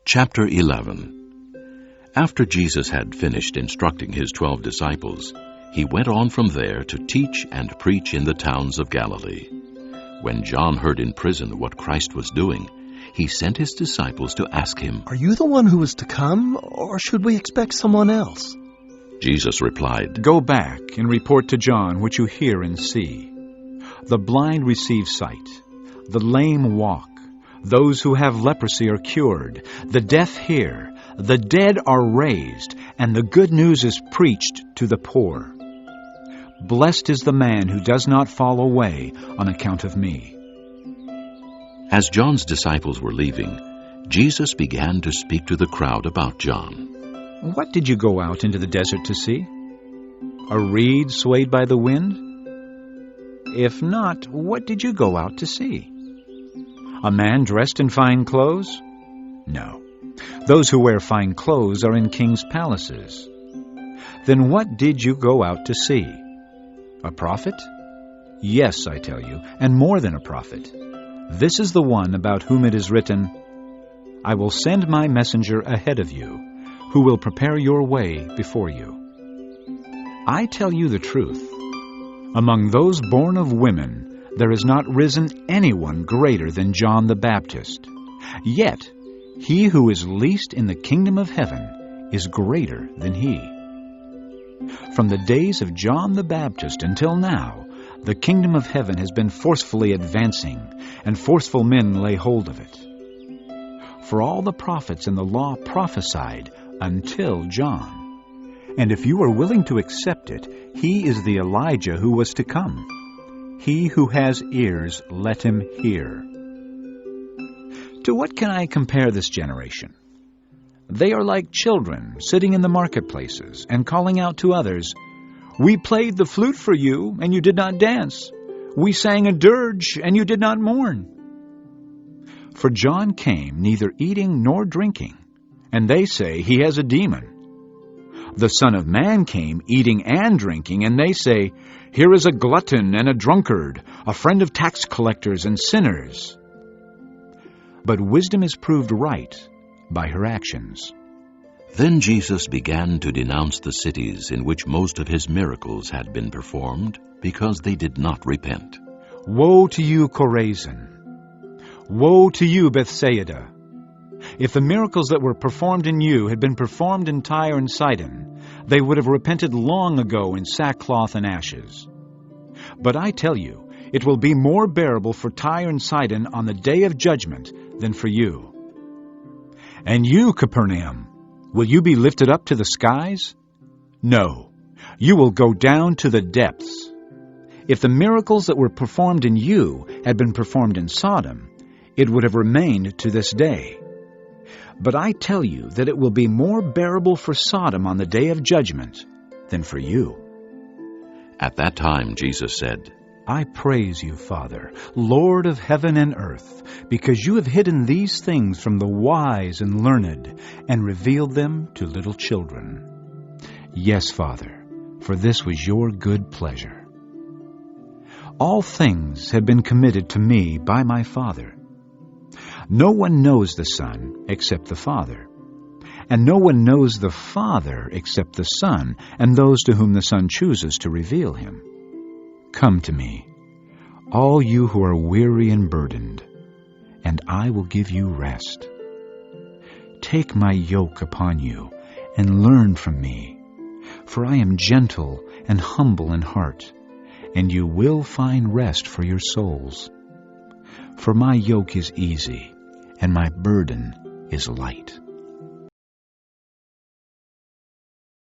Chapter 11. After Jesus had finished instructing his 12 disciples, he went on from there to teach and preach in the towns of Galilee. When John heard in prison what Christ was doing, he sent his disciples to ask him, "Are you the one who is to come, or should we expect someone else?" Jesus replied, "Go back and report to John what you hear and see. The blind receive sight, the lame walk, those who have leprosy are cured, the deaf hear, the dead are raised, and the good news is preached to the poor. Blessed is the man who does not fall away on account of me." As John's disciples were leaving, Jesus began to speak to the crowd about John. "What did you go out into the desert to see? A reed swayed by the wind? If not, what did you go out to see? A man dressed in fine clothes? No. Those who wear fine clothes are in king's palaces. Then what did you go out to see? A prophet? Yes, I tell you, and more than a prophet. This is the one about whom it is written, 'I will send my messenger ahead of you, who will prepare your way before you.' I tell you the truth. Among those born of women, there has not risen anyone greater than John the Baptist. Yet, he who is least in the kingdom of heaven is greater than he. From the days of John the Baptist until now, the kingdom of heaven has been forcefully advancing, and forceful men lay hold of it. For all the prophets and the law prophesied until John. And if you are willing to accept it, he is the Elijah who was to come. He who has ears, let him hear. To what can I compare this generation? They are like children sitting in the marketplaces and calling out to others, 'We played the flute for you, and you did not dance. We sang a dirge, and you did not mourn.' For John came neither eating nor drinking, and they say he has a demon. The Son of Man came eating and drinking, and they say, 'Here is a glutton and a drunkard, a friend of tax collectors and sinners.' But wisdom is proved right by her actions." Then Jesus began to denounce the cities in which most of his miracles had been performed, because they did not repent. "Woe to you, Chorazin! Woe to you, Bethsaida! If the miracles that were performed in you had been performed in Tyre and Sidon, they would have repented long ago in sackcloth and ashes. But I tell you, it will be more bearable for Tyre and Sidon on the day of judgment than for you. And you, Capernaum, will you be lifted up to the skies? No, you will go down to the depths. If the miracles that were performed in you had been performed in Sodom, it would have remained to this day. But I tell you that it will be more bearable for Sodom on the day of judgment than for you." At that time Jesus said, "I praise you, Father, Lord of heaven and earth, because you have hidden these things from the wise and learned and revealed them to little children. Yes, Father, for this was your good pleasure. All things have been committed to me by my Father. No one knows the Son except the Father, and no one knows the Father except the Son and those to whom the Son chooses to reveal him. Come to me, all you who are weary and burdened, and I will give you rest. Take my yoke upon you and learn from me, for I am gentle and humble in heart, and you will find rest for your souls. For my yoke is easy, and my burden is light."